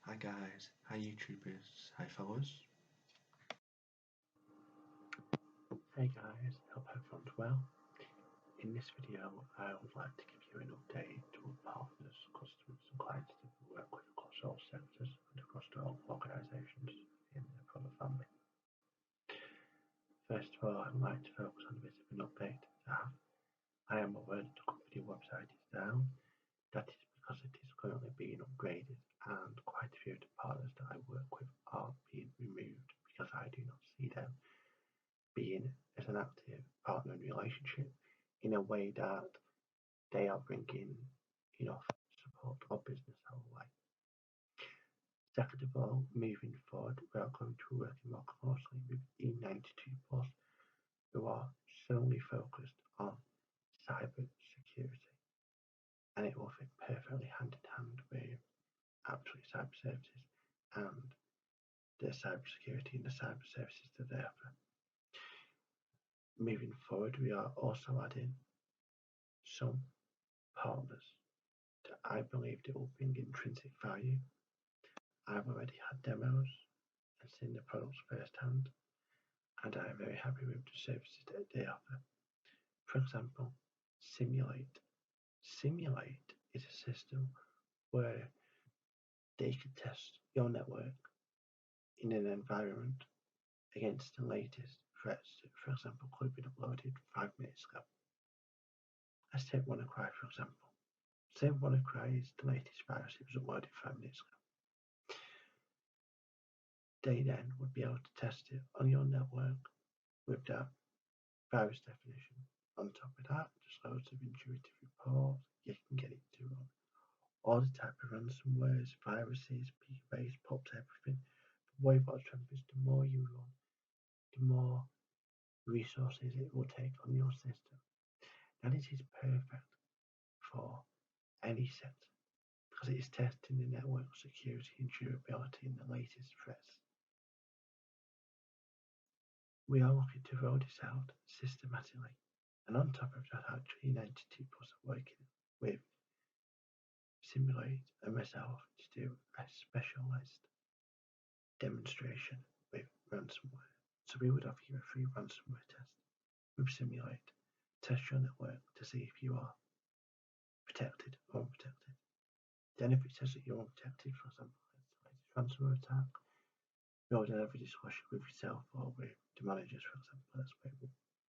Hi guys, hi YouTubers, hi fellas. Hey guys, hope everyone's well. In this video, I would like to give you an update to our partners, customers and clients that we work with across all sectors and across all organisations in the product family. First of all, I'd like to focus on a bit of an update to have. I am aware that the company website is down. That is because it is currently being upgraded and quite a few of the partners that I work with are being removed because I do not see them being as an active partner relationship in a way that they are bringing enough support or business our way. Second of all, moving forward, we are going to be working more closely with E92 Plus, who are solely focused on cyber security, and it will fit perfectly hand in hand with Absolute Cyber Services and the cyber security and the cyber services that they offer. Moving forward, we are also adding some partners that I believe they will bring intrinsic value. I've already had demos and seen the products firsthand, and I am very happy with the services that they offer. For example, Simulate. Simulate is a system where they can test your network in an environment against the latest threats that, for example, could have been uploaded 5 minutes ago. Let's take WannaCry, for example. Say WannaCry is the latest virus that was uploaded 5 minutes ago. They then would be able to test it on your network with that virus definition. On top of that, just loads of intuitive reports, you can get it to run all the type of ransomwares, viruses, PKs, pops, everything. The way what's is the more you run, the more resources it will take on your system. Now this is perfect for any sector because it is testing the network security and durability and the latest threats. We are looking to roll this out systematically, and on top of that, actually 92 Plus are working with Simulate and myself to do a specialized demonstration with ransomware. So we would offer you a free ransomware test with Simulate, test your network to see if you are protected or unprotected. Then if it says that you're unprotected, for example, it's a ransomware attack, you would then have a discussion with yourself or with the managers, for example, let's say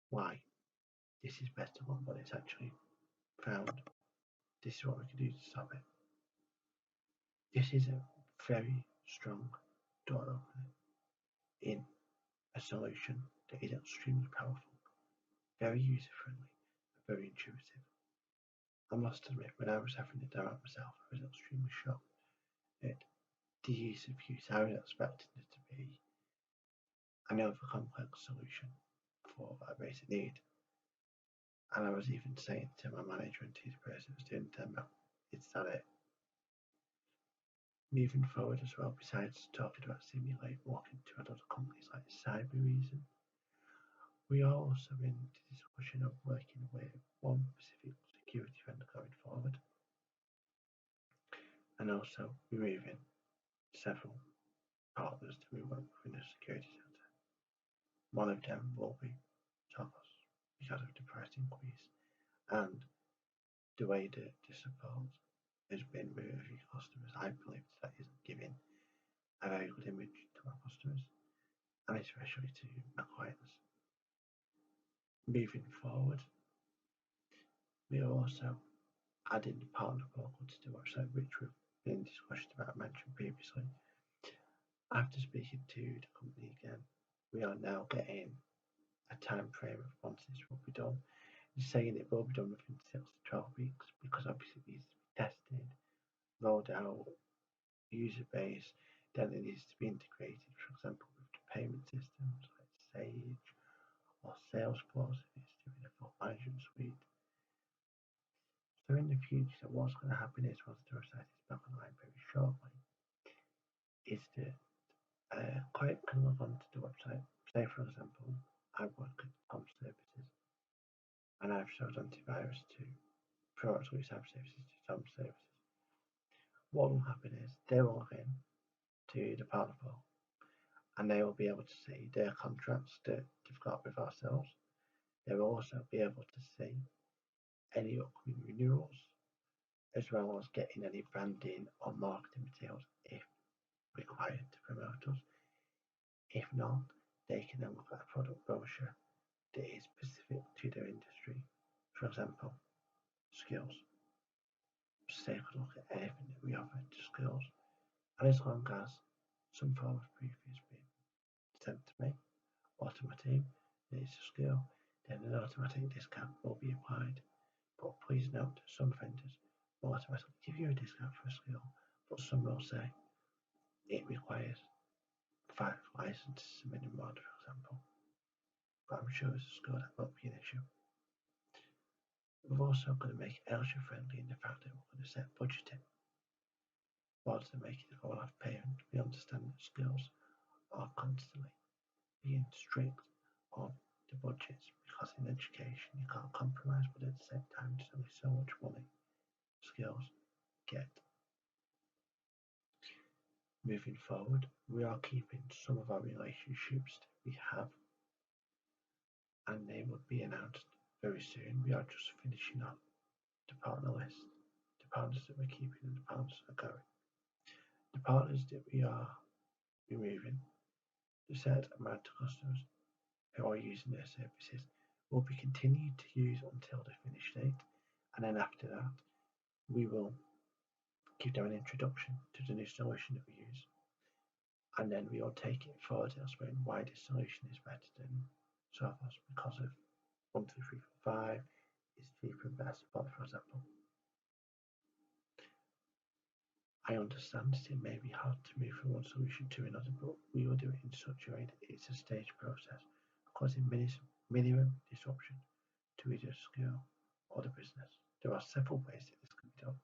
why this is better than what it's actually found. This is what we can do to stop it. This is a very strong door opener in a solution that is extremely powerful, very user friendly, and very intuitive. I must admit, when I was having it done out myself, I was extremely shocked at the ease of use. I was expecting it to be an over complex solution for a basic need. And I was even saying to my manager and to the person who was doing the demo, it's that it. Moving forward as well, besides talking about Simulate, walking to other companies like Cyber we are also in the discussion of working with one specific security vendor going forward, and also removing several partners that we work with in the security sector. One of them will be Thomas because of the price increase and the way that the support has been with a few customers. I believe that isn't giving a very good image to our customers and especially to my clients. Moving forward, we are also adding the partner portal to the website, which we've been discussed about, mentioned previously. After speaking to the company again, we are now getting a time frame of once this will be done. It's saying it will be done within 6 to 12 weeks because obviously it needs to be tested, rolled out, user base, then it needs to be integrated, for example, with the payment systems like Sage or Salesforce if it's doing a full management suite. So in the future, what's going to happen is once the website is back online very shortly, is that client can log on to the website. Say for example, I work at Tom Services and I've sold antivirus to Pro Absolute Cyber Services to Tom Services. What will happen is they will log in, to the partner portal, and they will be able to see their contracts that they've got with ourselves. They will also be able to see any upcoming renewals, as well as getting any branding or marketing materials if required to promote us. If not, they can then look at a product brochure that is specific to their industry. For example, skills. Just take a look at anything that we offer to skills, and as long as some form of proof has been sent to me or to my team that it's a skill, then an automatic discount will be applied. But please note, some vendors will automatically give you a discount for a skill, but some will say it requires 5 licenses a minimum order, for example. But I'm sure as a skill that won't be an issue. We're also going to make it elder friendly in the fact that we're going to set budgeting. Rather than making it all off payment, we understand that skills are constantly being strict on the budgets because in education you can't compromise, but at the same time there's only so much money skills get. Moving forward, we are keeping some of our relationships that we have, and they will be announced very soon. We are just finishing up the partner list, the partners that we're keeping and the partners that are going. The partners that we are removing, the set amount of customers who are using their services will be continued to use until the finish date, and then after that we will give them an introduction to the new solution that we use, and then we will take it forward and explain why this solution is better than Sophos because of 1, 2, 3, 4, 5 is cheaper and better support, for example. I understand that it may be hard to move from one solution to another, but we will do it in such a way that it's a staged process, causing minimum disruption to either the skill or the business. There are several ways that this can be done.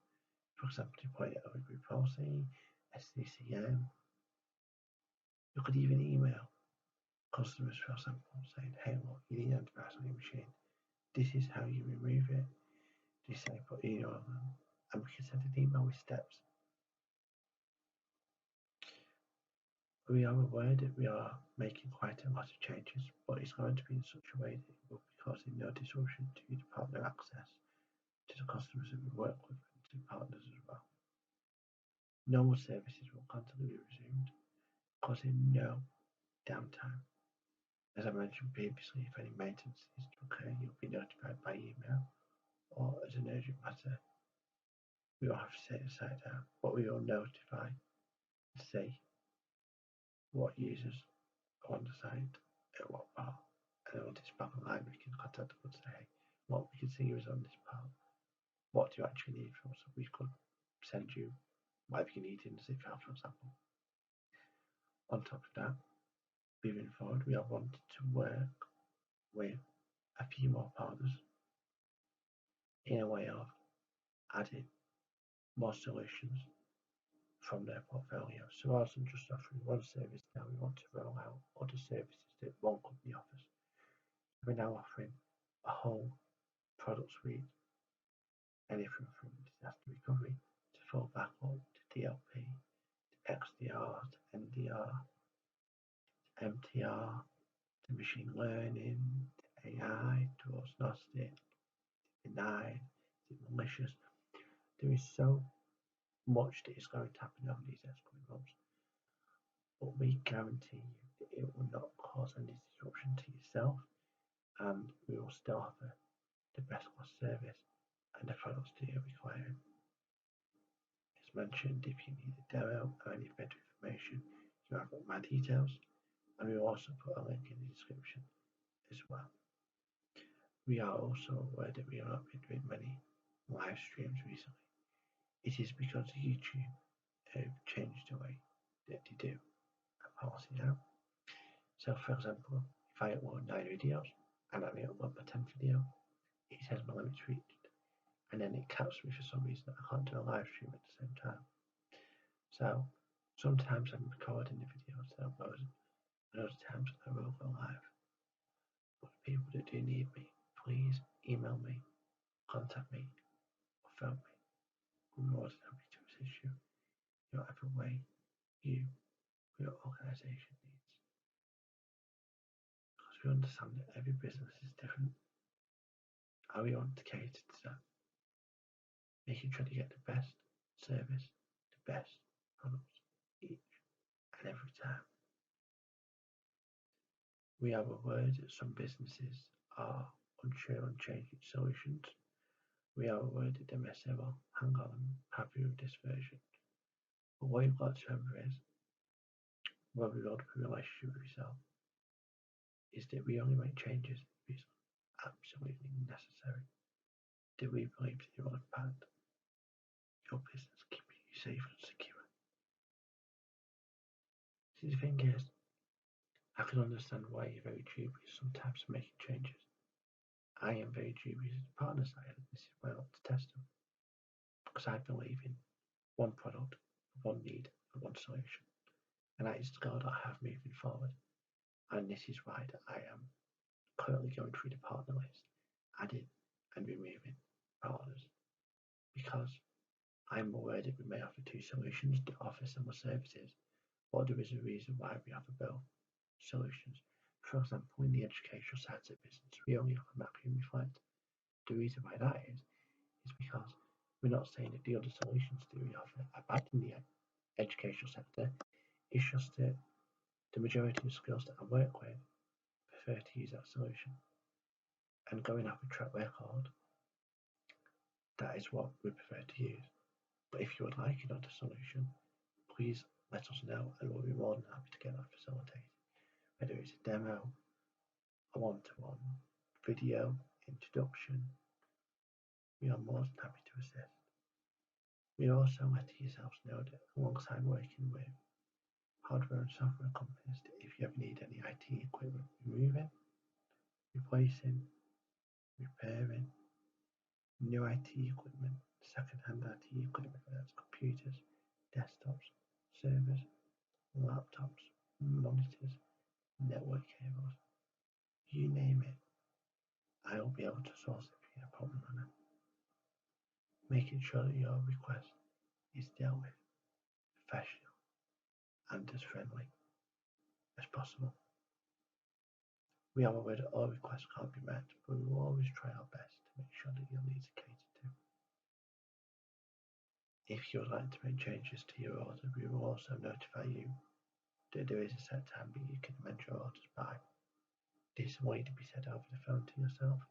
For example, deploying it over group policy, SCCM. You could even email customers, for example, saying, hey, look, you need antivirus on your machine. This is how you remove it. This is how you put email on them. And we can send an email with steps. We are aware that we are making quite a lot of changes, but it's going to be in such a way that it will be causing no disruption to the partner access to the customers that we work with and to partners as well. Normal services will constantly be resumed, causing no downtime. As I mentioned previously, if any maintenance is to occur, you'll be notified by email, or as an urgent matter, we will have to take the site down, but we will notify and say what users are on the site at what part, and then on this part of the line we can contact them and say, hey, what we can see is on this part, what do you actually need from us? So we could send you whatever you need in the zip file, for example. On top of that, moving forward, we are wanting to work with a few more partners in a way of adding more solutions from their portfolio. So rather than just offering one service now, we want to roll out other services that one company offers. We're now offering a whole product suite, anything from disaster recovery to full backup to DLP to XDR to NDR to MTR to machine learning to AI to agnostic to benign to malicious. There is so much that is going to happen over these next coming months, but we guarantee you that it will not cause any disruption to yourself, and we will still offer the best class service and the products that you require. As mentioned, if you need a demo or any better information, you have got my details, and we will also put a link in the description as well. We are also aware that we have not been doing many live streams recently. It is because YouTube have changed the way that they do a policy now. So for example, if I upload 9 videos and I upload my 10th video, it says my limit's reached, and then it caps me for some reason that I can't do a live stream at the same time. So sometimes I'm recording the videos and uploading, and other times I will go live. But people that do need me, please email me, contact me, or phone me. I'm more than happy to assist you in whatever way you your organisation needs. Because we understand that every business is different, and we want to cater to that, making sure to get the best service, the best products each and every time. We are aware that some businesses are unsure on changing solutions. We are aware that they may say, well, hang on, I'm happy with this version. But what you've got to remember is, when we build a relationship with yourself, is that we only make changes if it's absolutely necessary. Do we believe that it will impact your business, keeping you safe and secure? See, the thing is, I can understand why you're very dubious sometimes making changes. I am very dubious as a partner side, and this is why I want to test them. Because I believe in one product, one need, and one solution. And that is the goal that I have moving forward. And this is why that I am currently going through the partner list, adding and removing partners. Because I'm aware that we may offer two solutions to offer similar services, but there is a reason why we offer both solutions. For example, in the educational side of business, we only offer Mappy and Reflect. The reason why that is because we're not saying that the other solutions that we offer are bad in the educational sector. It's just that the majority of schools that I work with prefer to use that solution. And going off a track record, that is what we prefer to use. But if you would like another solution, please let us know and we'll be more than happy to get that facilitated. Whether it's a demo, a one-to-one, video, introduction, we are more than happy to assist. We are also letting yourselves know that alongside working with hardware and software companies, that if you ever need any IT equipment removing, replacing, repairing, new IT equipment, second-hand IT equipment, whether it's computers, desktops, servers, laptops, monitors, network cables, you name it, I will be able to source it for your problem runner, making sure that your request is dealt with professional and as friendly as possible. We are aware that all requests can't be met, but we will always try our best to make sure that your needs are catered to. If you would like to make changes to your order, we will also notify you that there is a set time that you can amend your orders by. This will either be said over the phone to yourself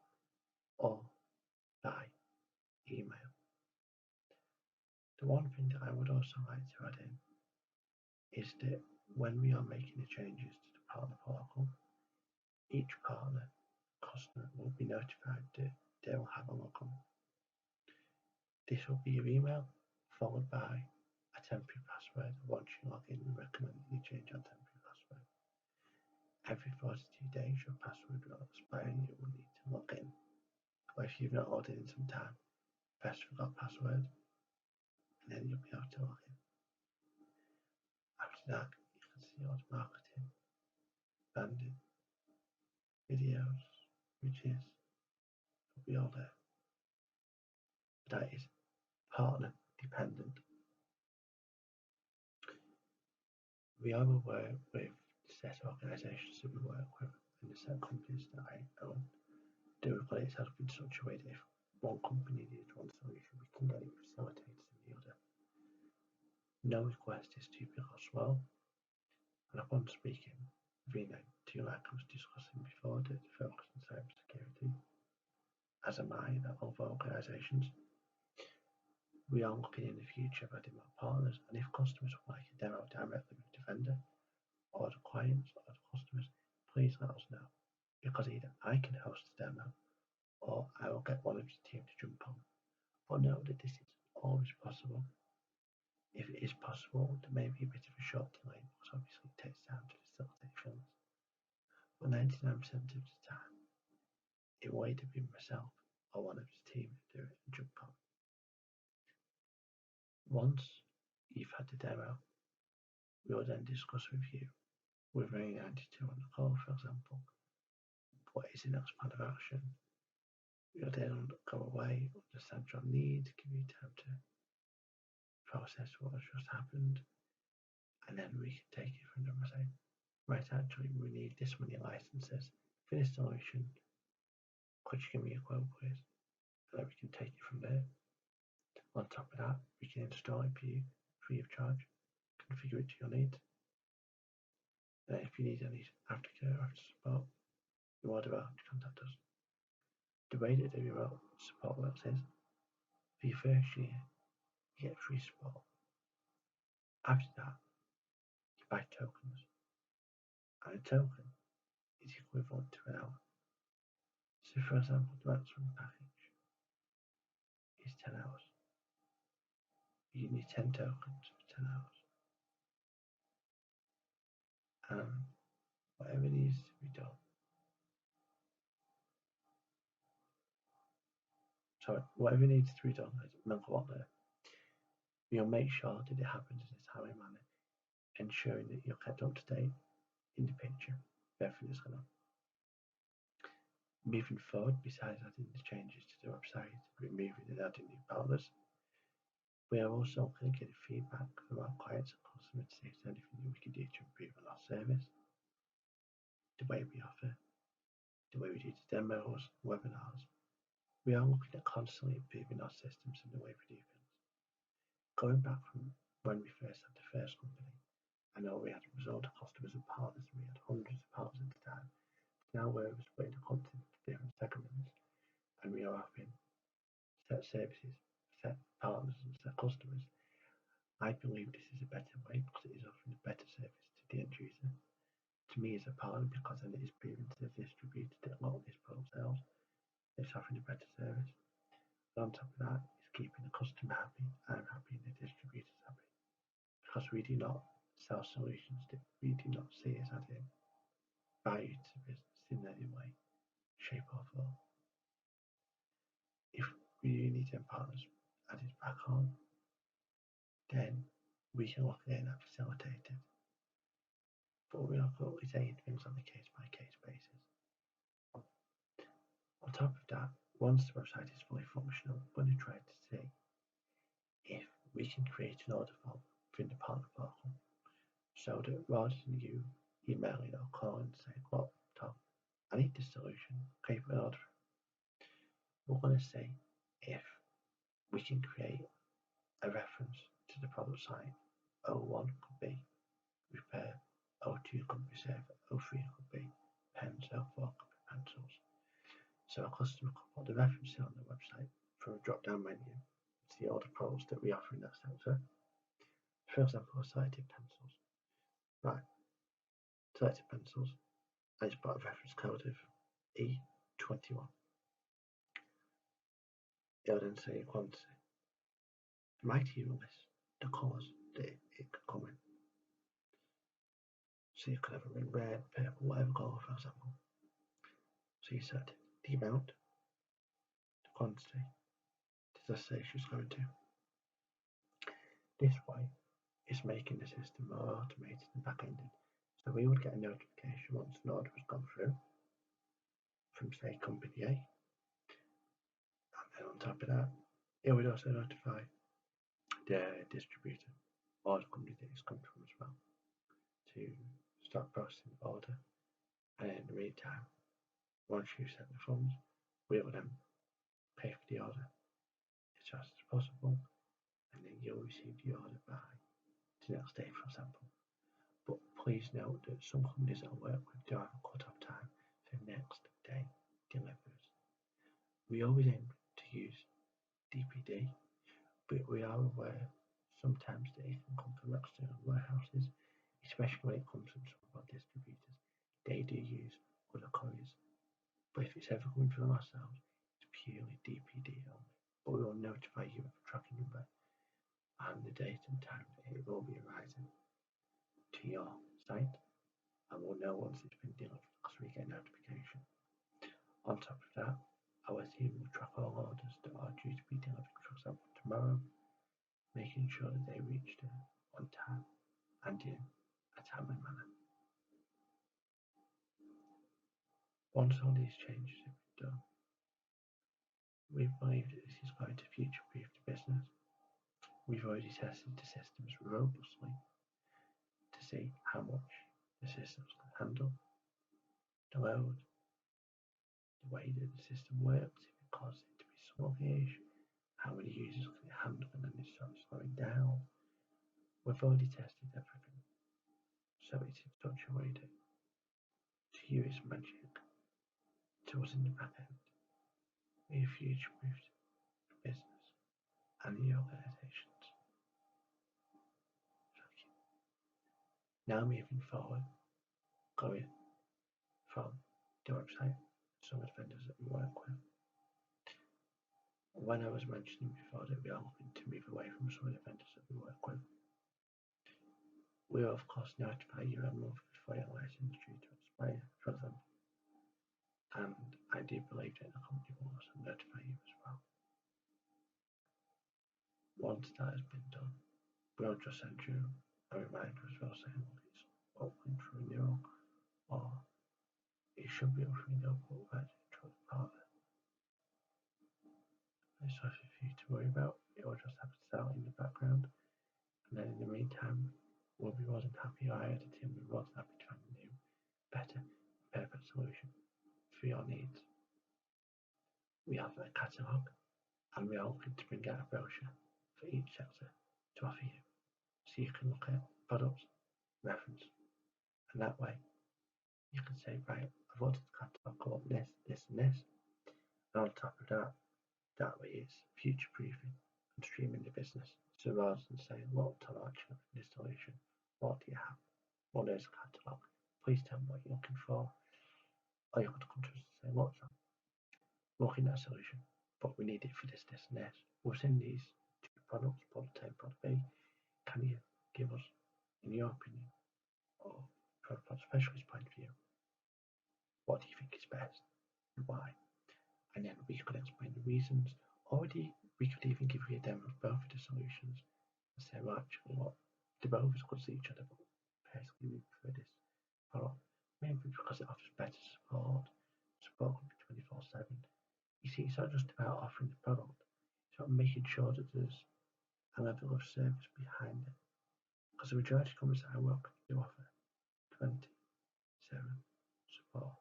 or by email. The one thing that I would also like to add in is that when we are making the changes to the partner portal, each partner customer will be notified that they will have a login. This will be your email followed by a temporary password. Once you log in, we recommend that you change your temporary password. Every 42 days your password will expire and you will need to log in. Or if you've not logged in some time, press forgot password and then you'll be able to log in. After that, you can see all the marketing, branding, videos, images, will be all there. That is partner dependent. We are aware with the set organisations that we work with and the set companies that I own, that we've got it set up in such a way that if one company needs one solution, we can get it facilitated in the other. No request is too big or small, and upon speaking with to like I was discussing before, the focus on cybersecurity, as am I in other organisations, we are looking in the future of adding more partners, and if customers would like a demo directly with the vendor, or the clients, or the customers, please let us know, because either I can host the demo, or I will get one of the team to jump on. But note that this is always possible. If it is possible, there may be a bit of a short delay, because obviously it takes time to facilitate things. But 99% of the time, it will either be myself or one of the team to do it and jump on. Once you've had the demo, we will then discuss with you, with Ray 92 on the call, for example, what is the next plan of action. We'll then go away, understand your needs, give you time to process what has just happened, and then we can take it from them and say, right, actually, we need this many licenses for this solution. Could you give me a quote, please? And then we can take it from there. On top of that, we can install it for you free of charge, configure it to your needs. And if you need any aftercare or after support, you're more than welcome to contact us. The way that the remote support works is, for your first year, you get free support. After that, you buy tokens, and a token is equivalent to an hour. So, for example, the maximum package is 10 hours. You need 10 tokens for 10 hours. And whatever needs to be done, whatever needs to be done, remember what there, we'll make sure that it happens in a timely manner, ensuring that you're kept up to date in the picture of everything that's going on. Moving forward, besides adding the changes to the website, removing and adding new partners, we are also going to get feedback from our clients and customers to see if there's anything that we can do to improve on our service, the way we offer, the way we do the demos, webinars. We are looking at constantly improving our systems and the way we do things. Going back from when we first had the first company, I know we had a result of customers and partners, and we had hundreds of partners at the time. Now we're splitting the content into different segments, and we are having set services, set partners, and set customers. I believe this is a better way because it is offering a better service to the end user. To me as a partner, because then it is proven to the distributor that a lot of this product sells, it's offering a better service. But on top of that, it's keeping the customer happy, I'm happy, and the distributor's happy. Because we do not sell solutions that we do not see as adding value to the business in any way, shape, or form. If we need them partners added back on, then we can look at that facilitated. But we are currently taking things on a case by case basis. On top of that, once the website is fully functional, we're going to try to see if we can create an order form within the partner portal, so that rather than you emailing or calling and saying, "Look, Tom, I need this solution, can you put an order?" We're going to see if we can create a reference to the product site. 01 could be repair, 02 could be server, 03 could be pens, 04 could be pencils. So a customer could put the reference on the website for a drop-down menu to see all the products that we offer in that sector. For example, I selected pencils. Right, selected pencils. I just put a reference code of E21. It'll then say quantity. It might even list the colours that it could come in. So you could have it in red, purple, whatever colour, for example. So you set the amount, the quantity, the destination it's going to. This way, it's making the system more automated and back-ended. So we would get a notification once an order has gone through from, say, company A. And then on top of that, it would also notify the distributor or the company that it's come from as well to start processing the order. And in the meantime, once you've sent the funds, we will then pay for the order as fast as possible, and then you'll receive the order by the next day, for example. But please note that some companies that I work with do have a cut-off time for next day delivers. We always aim to use DPD, but we are aware sometimes that it can come from external warehouses, especially when it comes from some of our distributors. They do use other couriers. But if it's ever coming from ourselves, it's purely DPD only. But we will notify you of the tracking number and the date and time that it will be arriving to your site, and we'll know once it's been delivered because we get notification. On top of that, our team will track all orders that are due to be delivered, for example, tomorrow, making sure that they reach there on time and in a timely manner. Once all these changes have been done, we believe that this is going to future-proof the business. We've already tested the systems robustly, see how much the system's can handle, the load, the way that the system works, if it causes it to be sluggish, how many users can it handle, and then it starts slowing down. We've already tested everything, so it's in such a way that to you it's magic, to us in the back end, we have future-proofed the business and the organisations. Now moving forward, going from the website, some of the vendors that we work with. When I was mentioning before that we are looking to move away from some of the vendors that we work with, we will of course notify you a month before your license is due to expire for them. And I do believe that the company will also notify you as well. Once that has been done, we'll just send you a reminder as well saying it's open for renewal, or it should be up for renewal, but we're to the partner. There's nothing for you to worry about, it will just have to sell in the background, and then in the meantime, we'll be more than happy, I as a team will be more than happy to find a new, better, perfect solution for your needs. We have a catalogue, and we are looking to bring out a brochure for each sector to offer you, so you can look at products, reference, and that way you can say, right, I've ordered the catalogue called this, this, and this, and on top of that, that way it's future proofing and streaming the business. So rather than saying, what selection of this solution, what do you have? What is a catalogue? Please tell me what you're looking for. Or you could come to us and say, look, Sam, looking at a solution, but we need it for this, this, and this. Within these two products, product A and product B, can you give us, in your opinion, or from a specialist point of view, what do you think is best and why? And then we could explain the reasons, or we could even give you a demo of both of the solutions and say, well, actually, what they both could see each other, but basically we prefer this product, maybe because it offers better support can be 24/7. You see, it's not just about offering the product, it's about making sure that there's a level of service behind it. Because the majority of companies that I work with do offer 27 support.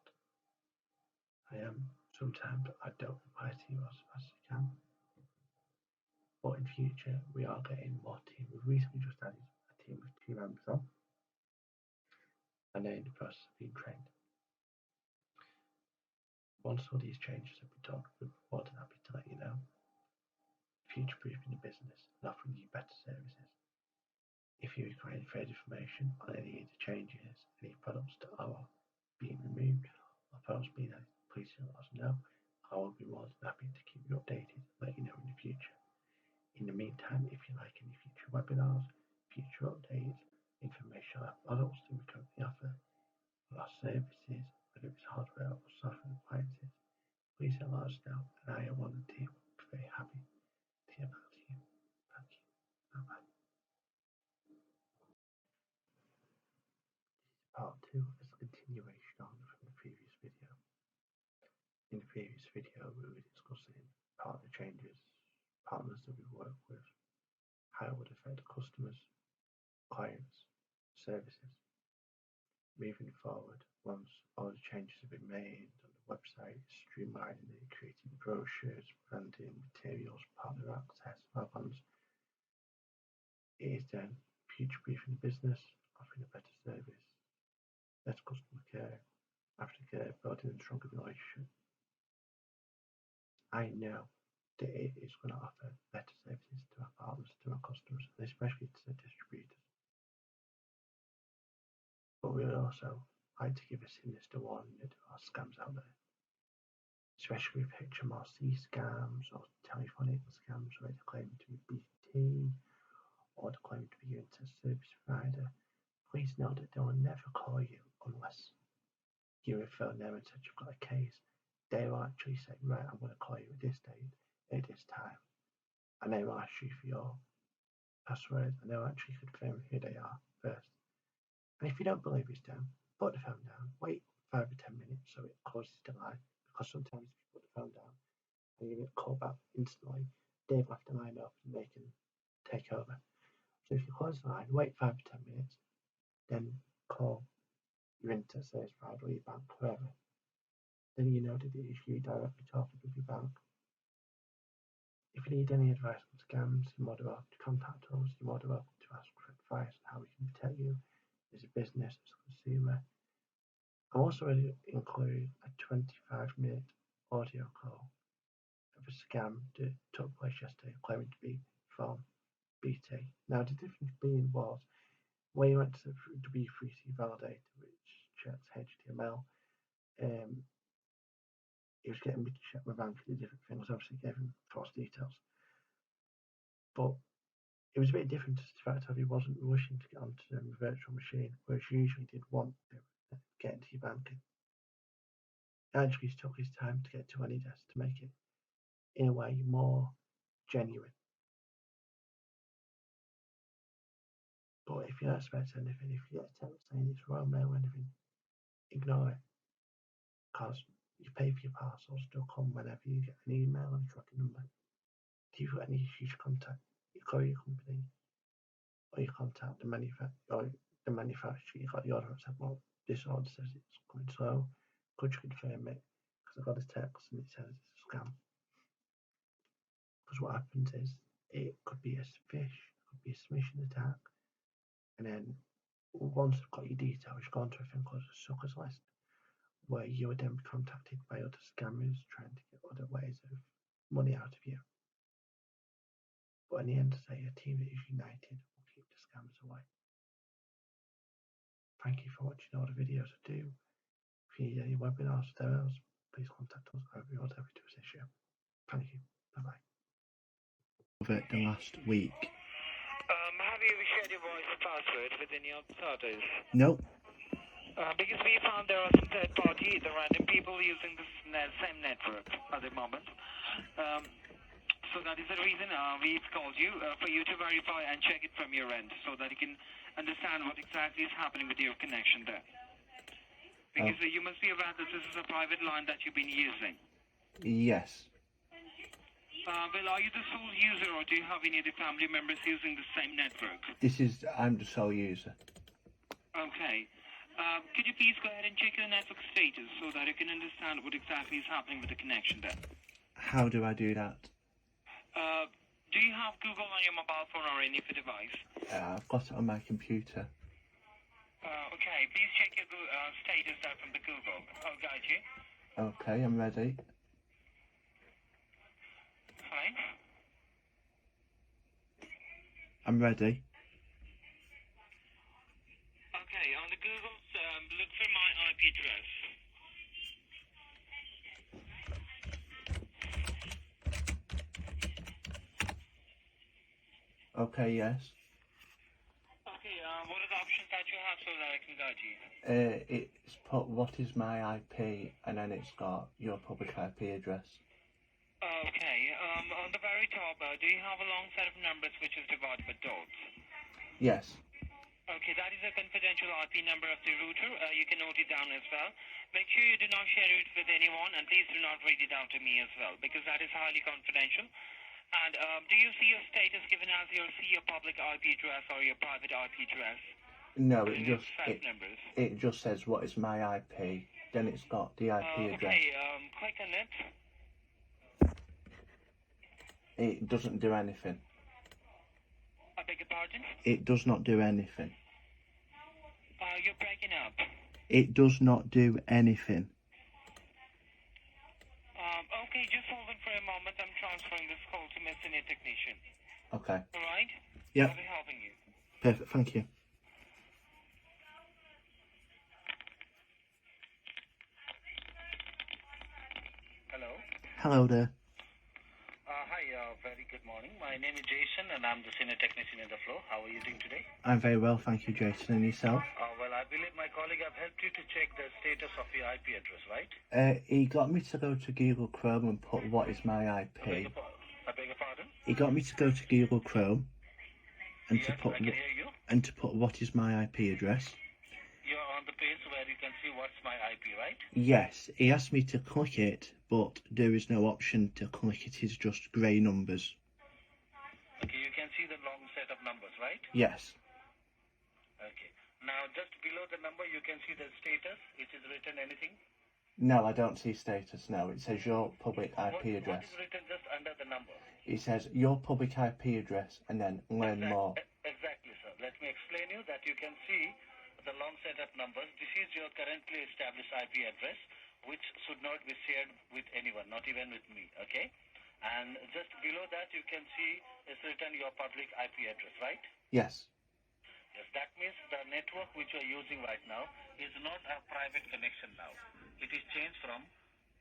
Sometimes I don't reply to you as fast as I can. But in future, we are getting more team. We've recently just added a team of 2 members on, and they're in the process of being trained. Once all these changes have been done, we're more than happy to let you know. Future-proofing the business and offering you better services. If you require any further information on any of the changes, any products that are being removed, or products being added, please let us know. I will be more than happy to keep you updated and let you know in the future. In the meantime, if you like any future webinars, future updates, information on our products that we currently offer, or our services, whether it's hardware or software appliances, please let us know, and I and one of the team will be very happy to hear back to you. Thank you. Bye-bye. Part 2 is a continuation on from the previous video. In the previous video, we were discussing partner changes, partners that we work with, how it would affect customers, clients, services. Moving forward, once all the changes have been made on the website, streamlining it, creating brochures, branding, materials, partner access, webinars, it is then future-proofing the business, offering a better service, better customer care, aftercare, building a stronger relationship. I know that it is going to offer better services to our partners, to our customers, and especially to the distributors. But we would also like to give a sinister warning that there are scams out there, especially with HMRC scams or telephonic scams where they claim to be BT or they claim to be a service provider. Please know that they will never call you unless you refer them and said you've got a case. They will actually say, right, I'm going to call you at this date, at this time, and they will ask you for your password, and they'll actually confirm who they are first. And if you don't believe it's them, put the phone down, wait 5 or 10 minutes so it closes the line, because sometimes if you put the phone down and you get called back instantly, they've left the line open and they can take over. So if you close the line, wait 5 or 10 minutes, then call your internet service provider or your bank, whoever. Then you know that it is you directly talking with your bank. If you need any advice on scams, you're more than welcome to contact us. You're more than welcome to ask for advice on how we can protect you as a business, as a consumer. I'm also going to include a 25-minute audio call of a scam that took place yesterday, claiming to be from BT. Now, the difference being was when you went to the W3C validator, which checks HTML, he was getting me to check my bank for the different things. Obviously, gave him false details. But it was a bit different to the fact that he wasn't rushing to get onto the virtual machine, whereas usually did want to get into your banking. Actually, he took his time to get to AnyDesk to make it, in a way, more genuine. But if you don't expect anything, if you get a text saying it's Royal Mail or anything, ignore it. Because you pay for your parcels, they'll come whenever you get an email and a tracking number. If you've got any issues, contact your courier company or you contact the manufacturer. You got the order and said, well, this order says it's coming slow. Could you confirm it? Because I got a text and it says it's a scam. Because what happens is it could be a phish, it could be a smishing attack, and then once they've got your details, you go onto a thing called a suckers list, where you would then be contacted by other scammers trying to get other ways of money out of you. But in the end of the day, a team that is united will keep the scammers away. Thank you for watching all the videos I do. If you need any webinars or demos, please contact us. I'll be happy to assist you. Thank you. Bye-bye. Over the last week. Have you shared your voice password with any of the starters? Nope. Because we found there are some third party, the random people using the same network at the moment. So that is the reason we've called you, for you to verify and check it from your end so that you can understand what exactly is happening with your connection there. Because you must be aware that this is a private line that you've been using. Yes. Well, are you the sole user or do you have any other family members using the same network? I'm the sole user. Okay. Could you please go ahead and check your network status so that you can understand what exactly is happening with the connection there? How do I do that? Do you have Google on your mobile phone or any other device? I've got it on my computer. Okay, please check your status there from the Google. I'll guide you. Okay, I'm ready. Fine. I'm ready. Okay, on the Google, look for my IP address. Okay, yes. Okay, what are the options that you have so that I can guide you? It's put what is my IP and then it's got your public IP address. Okay, on the very top, do you have a long set of numbers which is divided by dots? Yes. Okay, that is a confidential IP number of the router. You can note it down as well. Make sure you do not share it with anyone, and please do not read it out to me as well, because that is highly confidential. And do you see your status given as your public IP address or your private IP address? No, it just says what is my IP. Then it's got the IP address. Okay, click on it. It doesn't do anything. I beg your pardon? It does not do anything. You're breaking up. It does not do anything. Okay, just hold on for a moment. I'm transferring this call to my senior technician. Okay. Alright? Yep. I'll be helping you. Perfect, thank you. Hello? Hello there. Hi, very good morning. My name is Jason and I'm the senior technician in the floor. How are you doing today? I'm very well, thank you, Jason. And yourself? Well, I believe my colleague have helped you to check the status of your IP address, right? He got me to go to Google Chrome and put what is my IP. I beg your pardon? He got me to go to Google Chrome and Yes, I can hear you. and to put what is my IP address. You're on the page where you can see what's my IP, right? Yes, he asked me to click it, but there is no option to click it. It's just grey numbers. Okay, you can see the long set of numbers, right? Yes. Okay. Now just below the number, you can see the status. It is written anything. No, I don't see status now. It says your public IP address. What is written just under the number? It says your public IP address and then learn more. Exactly, sir. Let me explain you that you can see the long set of numbers. This is your currently established IP address, which should not be shared with anyone, not even with me, okay? And just below that, you can see it's written your public IP address, right? Yes. Yes, that means the network which you are using right now is not a private connection now. It is changed from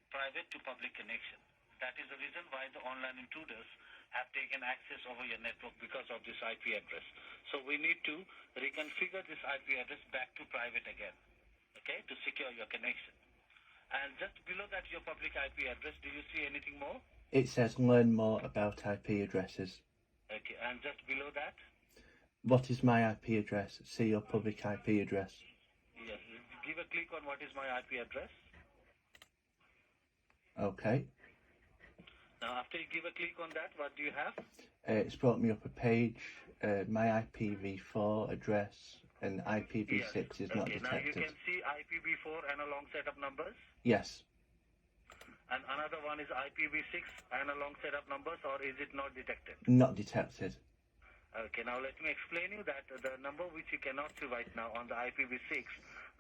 private to public connection. That is the reason why the online intruders have taken access over your network because of this IP address. So we need to reconfigure this IP address back to private again, okay, to secure your connection. And just below that, your public IP address, do you see anything more? It says learn more about IP addresses. Okay, and just below that? What is my IP address? See your public IP address. Yes, give a click on what is my IP address. Okay. Now, after you give a click on that, what do you have? It's brought me up a page. My IPv4 address and IPv6 is not detected. Now you can see IPv4 and a long set of numbers. Yes. And another one is IPv6 and a long set of numbers, or is it not detected? Not detected. Okay, now let me explain you that the number which you cannot see right now on the IPv6,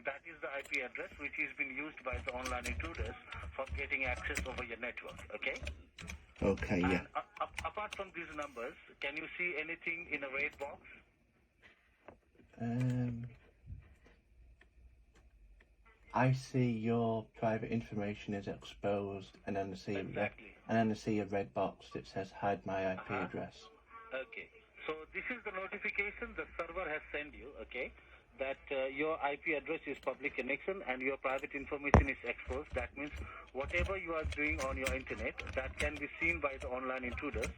that is the IP address which is being used by the online intruders for getting access over your network, okay? Okay, yeah. And apart from these numbers, can you see anything in a red box? I see your private information is exposed, and then I see a red box that says hide my IP address. Okay. So this is the notification the server has sent you, okay, that your IP address is public connection and your private information is exposed. That means whatever you are doing on your internet, that can be seen by the online intruders,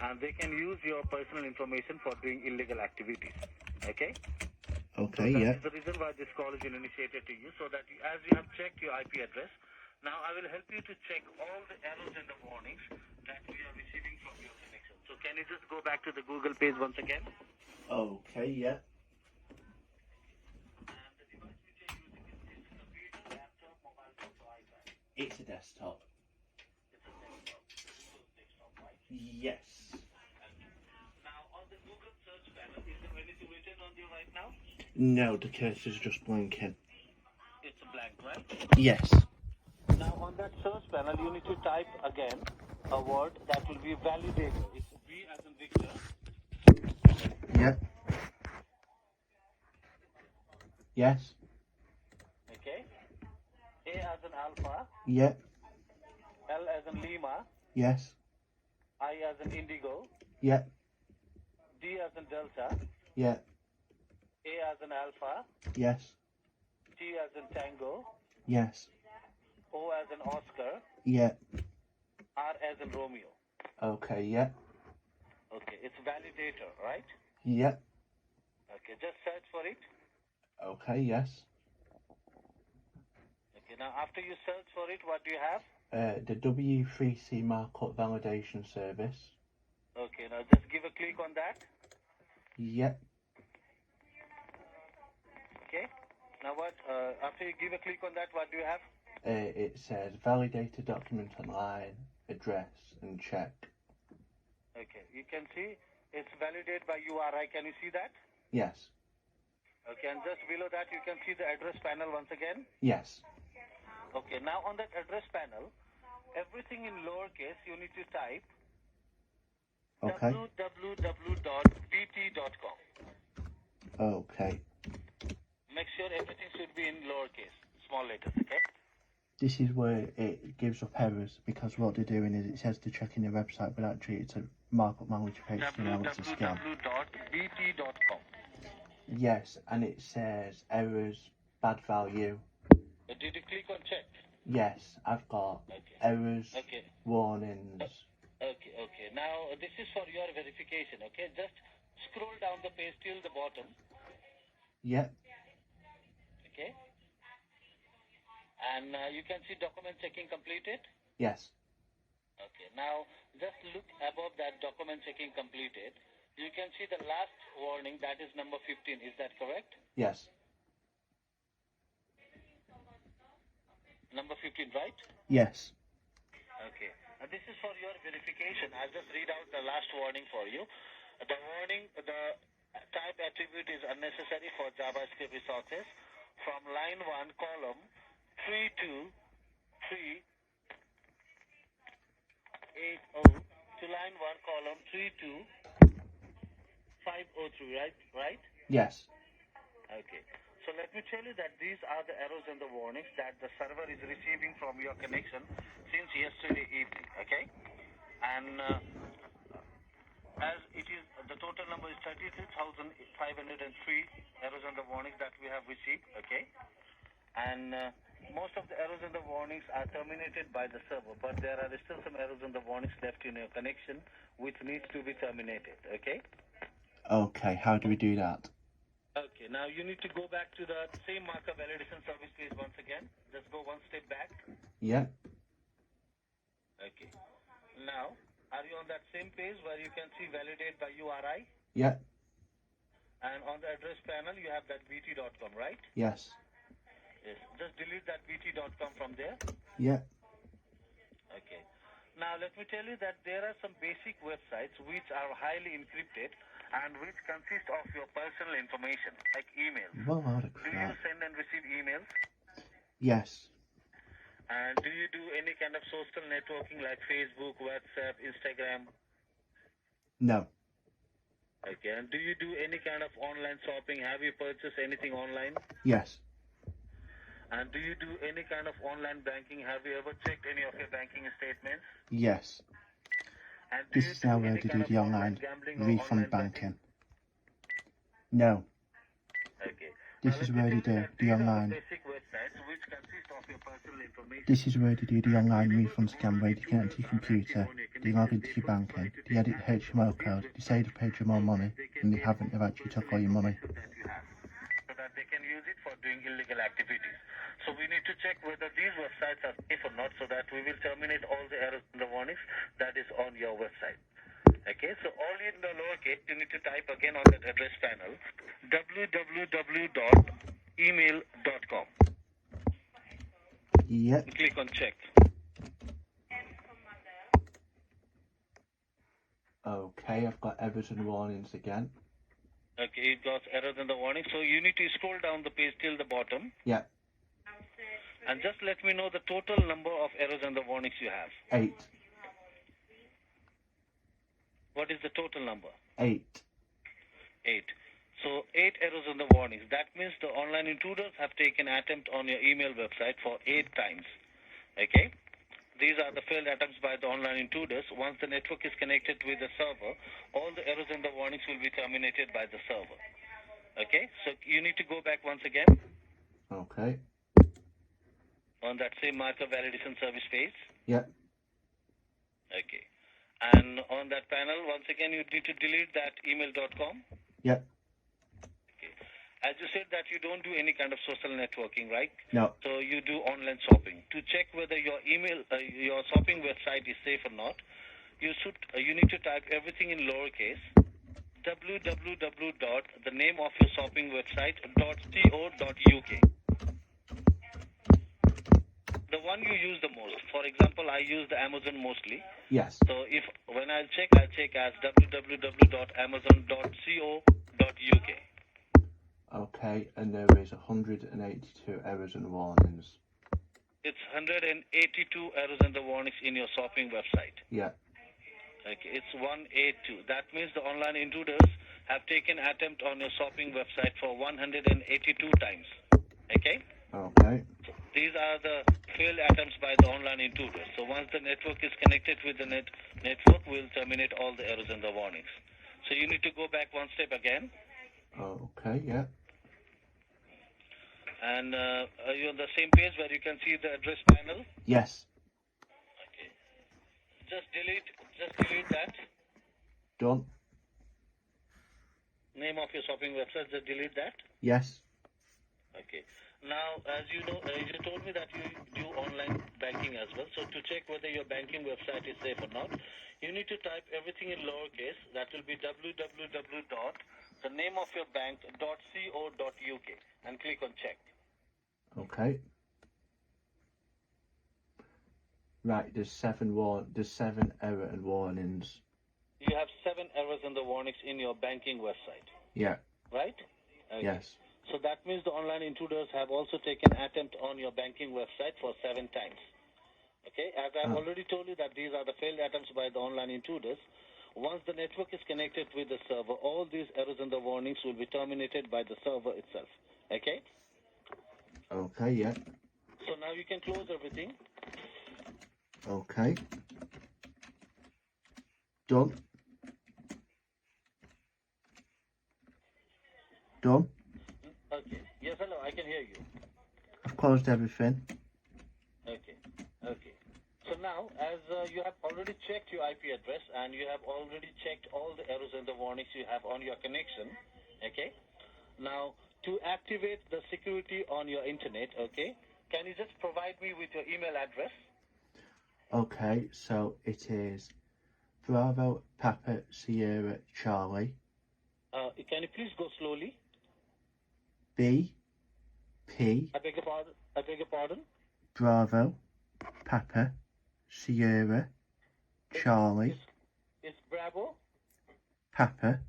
and they can use your personal information for doing illegal activities, okay? Okay, so yeah. That is the reason why this call has been initiated to you, so that as you have checked your IP address, now I will help you to check all the errors and the warnings that we are receiving from your connection. So can you just go back to the Google page once again? Okay, yeah. And the device which you're using is computer, laptop, mobile phone, or iPad? It's a desktop. It's a desktop, right? Yes. Now on the Google search panel, is there anything written on you right now? No, the cursor's just blinking. It's a blank, right? Yes. Now on that search panel, you need to type again a word that will be validator. It's V as in Victor. Yep. Yes. Okay. A as in Alpha. Yep. L as in Lima. Yes. I as in Indigo. Yep. D as in Delta. Yep. A as in Alpha. Yes. T as in Tango. Yes. O as in Oscar. Yep. R as in Romeo. Okay, yep. Okay, it's validator, right? Yep. Okay, just search for it. Okay, yes. Okay, now after you search for it, what do you have? The W3C markup validation service. Okay, now just give a click on that. Yep. Okay. Now what? After you give a click on that, what do you have? It says validated document online, address, and check. Okay, you can see it's validated by URI. Can you see that? Yes. Okay, and just below that, you can see the address panel once again. Yes. Okay, now on that address panel, everything in lowercase, you need to type Okay. www.bt.com. Okay. Make sure everything should be in lowercase, small letters, okay? This is where it gives up errors, because what they're doing is it says they're checking their website, but actually it's a markup language of HTML. It's a scam. www.bt.com. Yes, and it says errors, bad value. Did you click on check? Yes, I've got errors, warnings. Okay. Now, this is for your verification, okay? Just scroll down the page till the bottom. Yep. Okay. And you can see document checking completed. Yes. Okay. Now, just look above that document checking completed. You can see the last warning, that is number 15. Is that correct? Yes. Number 15, right? Yes. Okay. This is for your verification. I'll just read out the last warning for you. The warning, the type attribute is unnecessary for JavaScript resources. From line 1, column 32380 to line 1, column 32503, right? Yes. Okay. So let me tell you that these are the errors and the warnings that the server is receiving from your connection since yesterday evening, okay? And as it is, the total number is 36,503 errors and the warnings that we have received, okay? And most of the errors and the warnings are terminated by the server, but there are still some errors and the warnings left in your connection which needs to be terminated, okay? Okay, how do we do that? Okay, now you need to go back to the same marker validation service page once again. Just go one step back. Yeah. Okay. Now, are you on that same page where you can see validate by URI? Yeah. And on the address panel, you have that bt.com, right? Yes. Yes. Just delete that bt.com from there. Yeah. Okay. Now, let me tell you that there are some basic websites which are highly encrypted and which consist of your personal information, like emails. Well, out of Do you crap. send and receive emails? Yes. And do you do any kind of social networking like Facebook, WhatsApp, Instagram? No. Okay. And do you do any kind of online shopping? Have you purchased anything online? Yes. And do you do any kind of online banking? Have you ever checked any of your banking statements? Yes. And do This you is do now where any to kind do of the online online gambling or refund online betting? banking. No. Okay. This Now is let me where tell to you do that the these are the online. basic websites which consist of your personal information. This is where to do the And online whenever refund the scam, where online you connect to intruders your are active computer, on your you log connection, into they your first try banking, to you take edit the access HTML of these code, you say to websites pay you more so money, that they can and they take haven't, all they've the actually took personal all your money. information that you have, so that they can use it for doing illegal activities. So we need to check whether these websites are safe or not, so that we will terminate all the errors and the warnings that is on your website. Okay, so all in the lowercase, you need to type again on that address panel, www.email.com. Yep. Click on check. Okay, I've got errors and warnings again. Okay, it got errors and the warning. So you need to scroll down the page till the bottom. Yeah. And just let me know the total number of errors and the warnings you have. 8. What is the total number? 8. 8. So 8 errors and the warnings. That means the online intruders have taken attempt on your email website for 8 times. Okay? These are the failed attempts by the online intruders. Once the network is connected with the server, all the errors and the warnings will be terminated by the server. Okay? So you need to go back once again Okay. on that same marker validation service page. Yep. Okay. And on that panel, once again, you need to delete that email.com. Yep. Okay. As you said that you don't do any kind of social networking, right? No. So you do online shopping. To check whether your your shopping website is safe or not, you need to type everything in lowercase. www. The name of your shopping website .co.uk. The one you use the most. For example, I use the Amazon mostly. Yes. So when I'll check as www.amazon.co.uk. Okay, and there is 182 errors and warnings. It's 182 errors and the warnings in your shopping website. Yeah. Okay, it's 182. That means the online intruders have taken attempt on your shopping website for 182 times. Okay? Okay. So these are the failed attempts by the online intruders. So once the network is connected with the network, we'll terminate all the errors and the warnings. So you need to go back one step again. Okay, yeah. And are you on the same page where you can see the address panel? Yes. Okay. Just delete that. Done. Name of your shopping website, just delete that. Yes. Okay. Now, as you know, you told me that you do online banking as well. So to check whether your banking website is safe or not, you need to type everything in lowercase. That will be www.the-name-of-your-bank.co.uk and click on check. Okay. Right, there's seven error and warnings. You have 7 errors and the warnings in your banking website, Yeah. right? Okay. Yes. So that means the online intruders have also taken attempt on your banking website for 7 times. Okay, as I've already told you that these are the failed attempts by the online intruders. Once the network is connected with the server, all these errors and the warnings will be terminated by the server itself. Okay? Okay, yeah. So now you can close everything. Okay. Done. Done. Okay. Yes, hello, I can hear you. I've closed everything. Okay. Okay. So now, as you have already checked your IP address and you have already checked all the errors and the warnings you have on your connection, okay? Now, to activate the security on your internet, okay, can you just provide me with your email address? Okay, so it is Bravo Papa Sierra Charlie Can you please go slowly? B P I beg your pardon? I beg your pardon? Bravo Papa Sierra Charlie It's Bravo. Papa.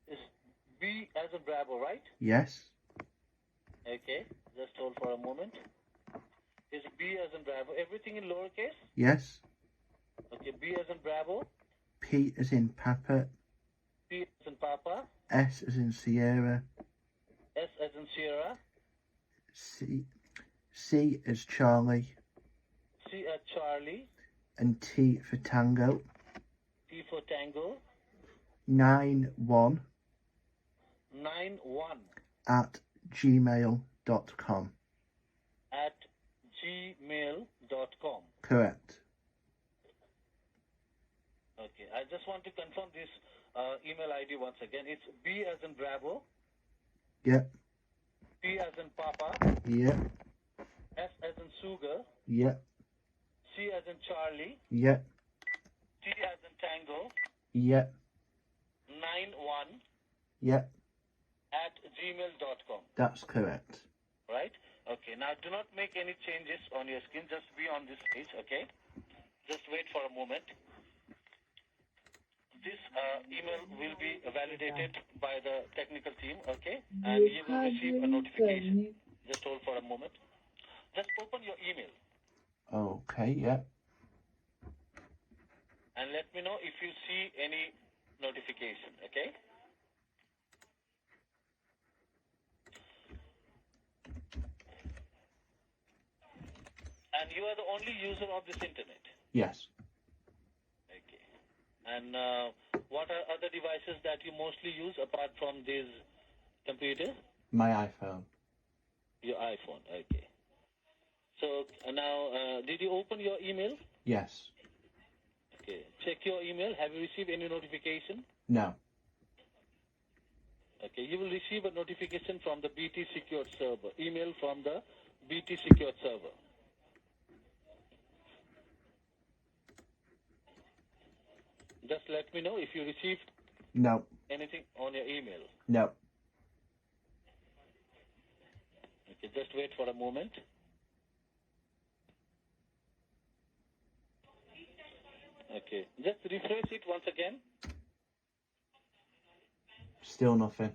It's B as in Bravo, right? Yes. Okay, just hold for a moment. It's B as in Bravo. Everything in lowercase? Yes. Okay, B as in Bravo. P as in Papa. P as in Papa. S as in Sierra. S as in Sierra. C as Charlie. C as Charlie. And T for Tango. T for Tango. 91 91 at gmail.com. at gmail.com. Correct. Okay, I just want to confirm this email ID once again. It's B as in Bravo. Yep. P as in Papa. Yep. S as in Sugar. Yep. C as in Charlie. Yep. T as in Tango. Yep. 91 Yep. at gmail.com. That's correct. Right? Okay, now do not make any changes on your screen. Just be on this page, okay? Just wait for a moment. This email will be validated by the technical team, okay? And you will receive a notification. Just hold for a moment. Just open your email Okay, yep. and let me know if you see any notification, okay? And you are the only user of this internet. Yes. Okay. And what are other devices that you mostly use apart from this computer? My iPhone. Your iPhone, okay. So now, did you open your email? Yes. Okay. Check your email. Have you received any notification? No. Okay. You will receive a notification from the BT Secured server. Email from the BT Secured server. Just let me know if you received No. anything on your email. No. Okay. Just wait for a moment. Okay. Just refresh it once again. Still nothing.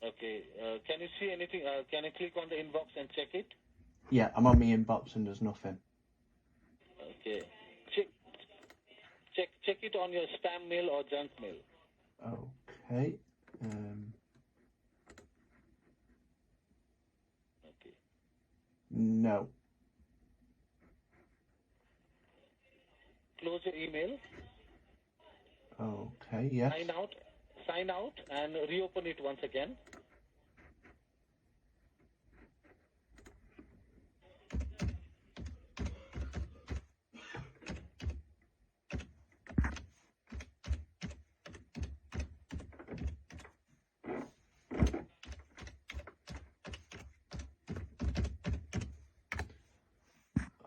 Okay. Can you see anything? Can you click on the inbox and check it? Yeah, I'm on my inbox and there's nothing. Okay. Check it on your spam mail or junk mail. Okay. Okay. No. Close your email. Okay, yes. Sign out and reopen it once again.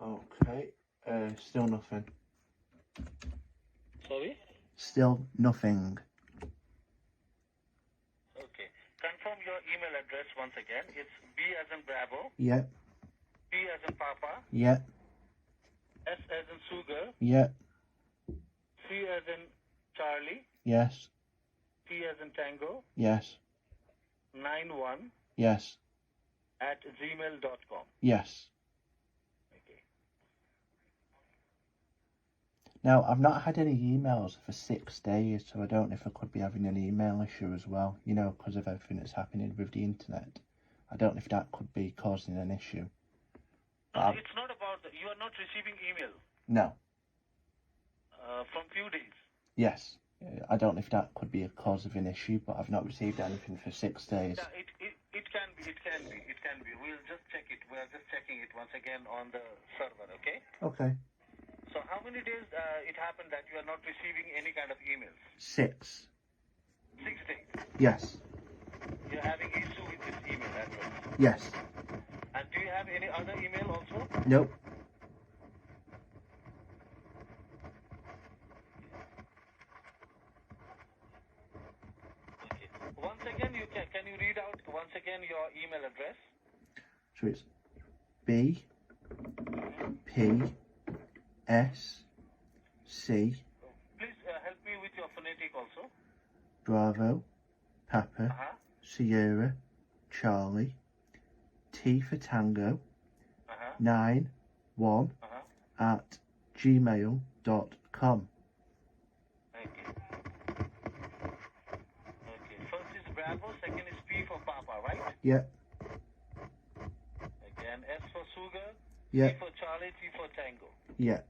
Okay. Still nothing. Sorry? Still nothing. Okay. Confirm your email address once again. It's B as in Bravo. Yep. P as in Papa, Yeah. S as in Sugar, Yeah. C as in Charlie, Yes. T as in Tango, Yes. 91 Yes. at gmail.com. Yes. Okay. Now, I've not had any emails for 6 days, so I don't know if I could be having an email issue as well, you know, because of everything that's happening with the internet. I don't know if that could be causing an issue. No, it's not about that. You are not receiving email No. from few days. Yes. I don't know if that could be a cause of an issue, but I've not received anything for 6 days. Yeah, it can be. We'll just check it. We're just checking it once again on the server, okay? Okay. So how many days it happened that you are not receiving any kind of emails? 6. 6 days. Yes. You're having issue with this email address. Yes. And do you have any other email also? Nope. Okay. Once again, can you read out once again your email address? So it's B P S C Please help me with your phonetic also. Bravo Papa Sierra Charlie T for Tango 91 at gmail.com. Okay. Okay. First is Bravo, second is P for Papa, right? Yeah. Okay. And S for Sugar, Yeah. T for Charlie, T for Tango. Yeah.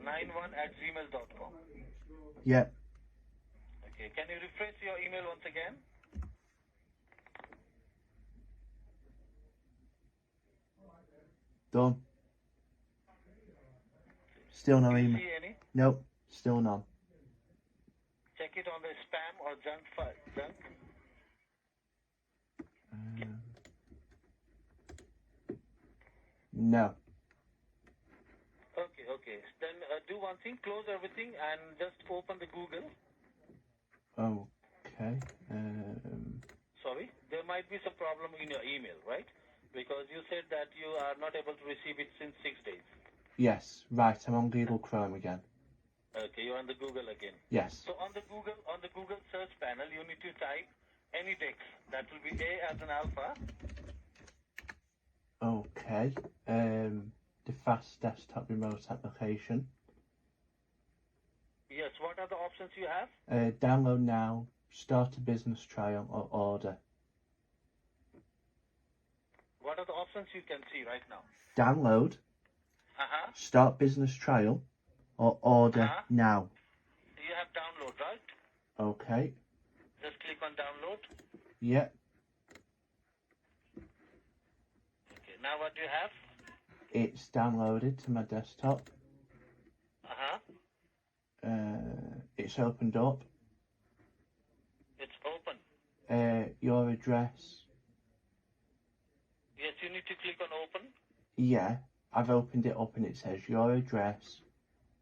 91 at gmail.com. Yeah. Okay. Can you refresh your email once again? Done. Still no Do you email. see any? Nope. Still none. Check it on the spam or junk file. Junk. No. Okay, okay. Then do one thing, close everything and just open the Google. Okay. Sorry, there might be some problem in your email, right? Because you said that you are not able to receive it since 6 days. Yes. Right. I'm on Google Chrome again. Okay, you're on the Google again. Yes. So on the Google search panel, you need to type any text. That will be A as an alpha. Okay. The fast desktop remote application. Yes, what are the options you have? Download now. Start a business trial or order. What are the options you can see right now? Download. Start business trial or order now. You have download, right? Okay. Just click on download. Yeah. Okay, now what do you have? It's downloaded to my desktop. It's opened up. It's open. Your address. Yes, you need to click on open. Yeah. I've opened it up and it says your address,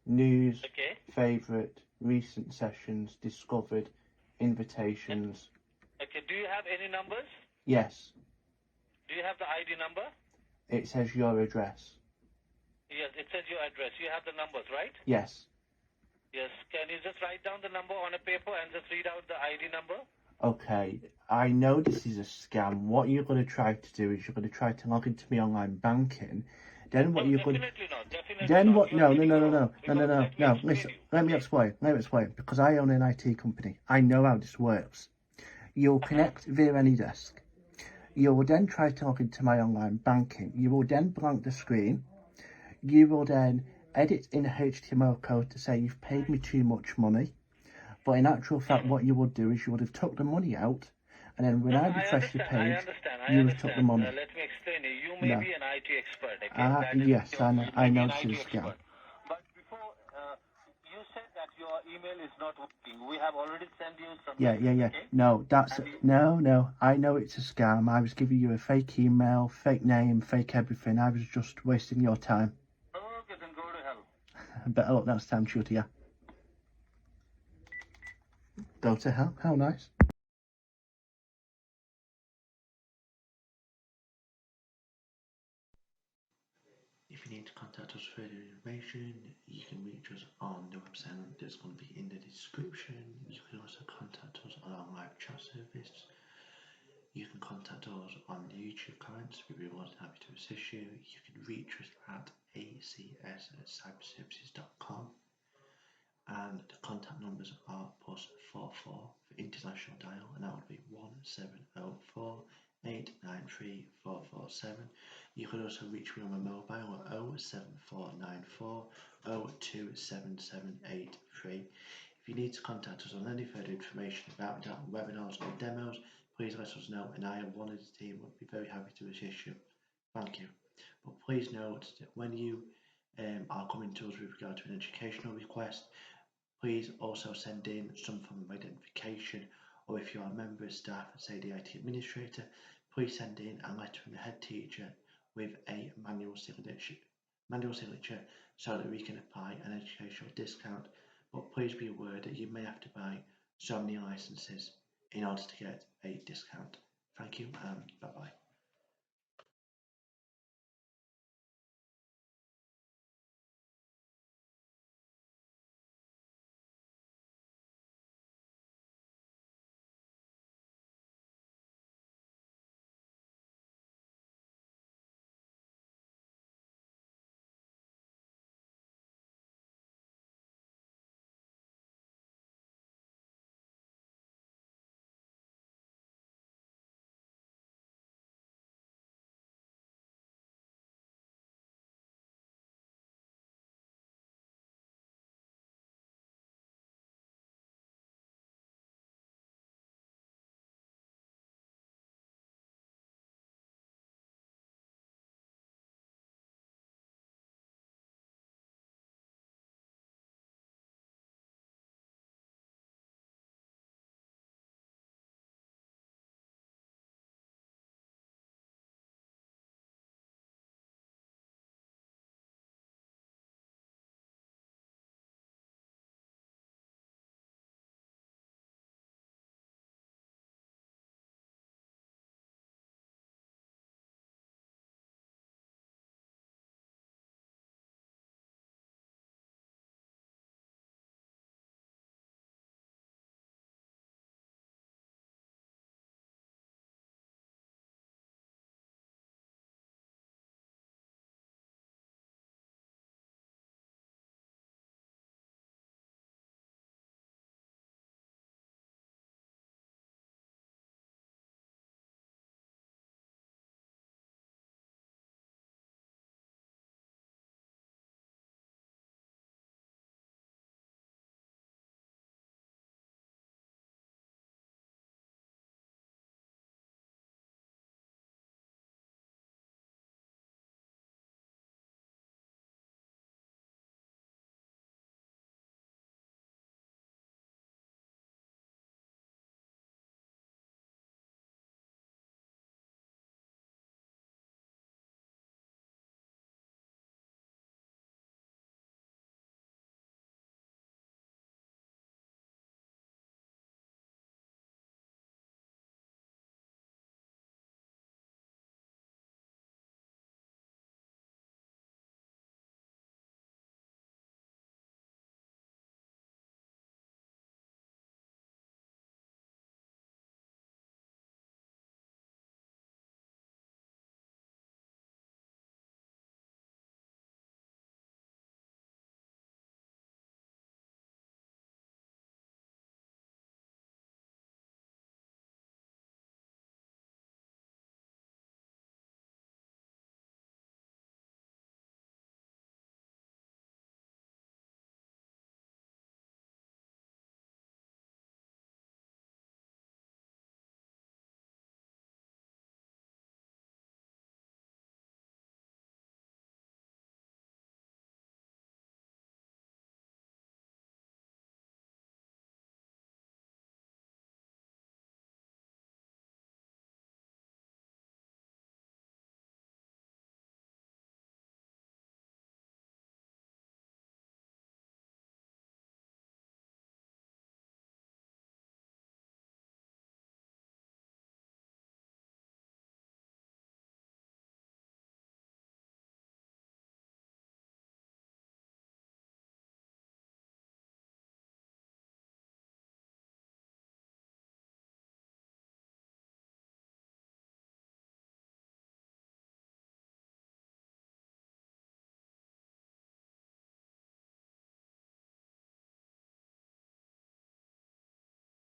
news, Okay. favourite, recent sessions, discovered, invitations. Okay, do you have any numbers? Yes. Do you have the ID number? It says your address. Yes, it says your address. You have the numbers, right? Yes. Yes. Can you just write down the number on a paper and just read out the ID number? Okay, I know this is a scam. What you're going to try to do is you're going to try to log into my online banking. Then what No, you're going to... definitely not. Definitely Then not. what? You No, are no, getting no, no, wrong. no, no, no, no, no. Listen, let me explain. Let me explain. Because I own an IT company. I know how this works. You'll connect via any desk. You will then try to log into my online banking. You will then blank the screen. You will then edit in a HTML code to say you've paid me too much money. But in actual fact, what you would do is you would have took the money out, and then when I refresh the page, you would have took the money. Let me explain it. You may be an IT expert, okay? Yes, I know this is a scam. But before, you said that your email is not working. We have already sent you some Yeah. okay? No, no. I know it's a scam. I was giving you a fake email, fake name, fake everything. I was just wasting your time. Okay, then go to hell. Better luck next time, shooter, yeah. Go to hell? How nice. If you need to contact us for further information, you can reach us on the website that's going to be in the description. You can also contact us on our live chat service. You can contact us on the YouTube comments. We'd be more than happy to assist you. You can reach us at acs@cyberservices.com, and the contact numbers are +44 for international dial, and that would be 1704 893 447. You can also reach me on my mobile at 07494 027783. If you need to contact us on any further information about webinars or demos, please let us know, and I and one of the team would be very happy to assist you. Thank you. But please note that when you are coming to us with regard to an educational request, please also send in some form of identification, or if you are a member of staff, say the IT administrator, please send in a letter from the head teacher with a manual signature so that we can apply an educational discount. But please be aware that you may have to buy so many licenses in order to get a discount. Thank you and bye bye.